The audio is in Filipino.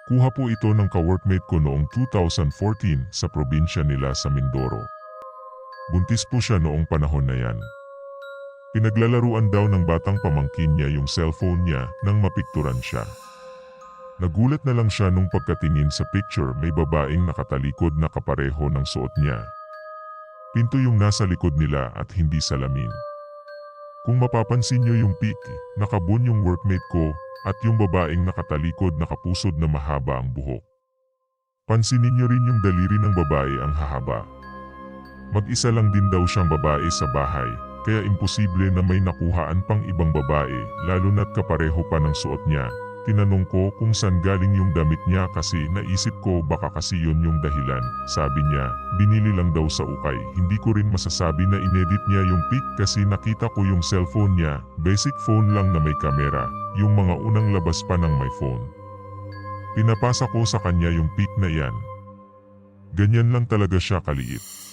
Kuha po ito ng ka-workmate ko noong 2014 sa probinsya nila sa Mindoro. Buntis po siya noong panahon na yan. Pinaglalaruan daw ng batang pamangkin niya yung cellphone niya nang mapikturan siya. Nagulat na lang siya nung pagkatingin sa picture, may babaeng nakatalikod na kapareho ng suot niya. Pinto yung nasa likod nila at hindi salamin. Kung mapapansin niyo yung pic, nakabun yung workmate ko at yung babaeng nakatalikod nakapusod na mahaba ang buhok. Pansinin niyo rin yung daliri ng babae ang hahaba. Mag-isa lang din daw siyang babae sa bahay, kaya imposible na may nakuhaan pang ibang babae, lalo na't kapareho pa ng suot niya. Tinanong ko kung saan galing yung damit niya kasi naisip ko baka kasi yun yung dahilan. Sabi niya, binili lang daw sa ukay. Hindi ko rin masasabi na inedit niya yung pic kasi nakita ko yung cellphone niya, basic phone lang na may kamera, yung mga unang labas pa ng my phone. Pinapasa ko sa kanya yung pic na yan. Ganyan lang talaga siya kaliit.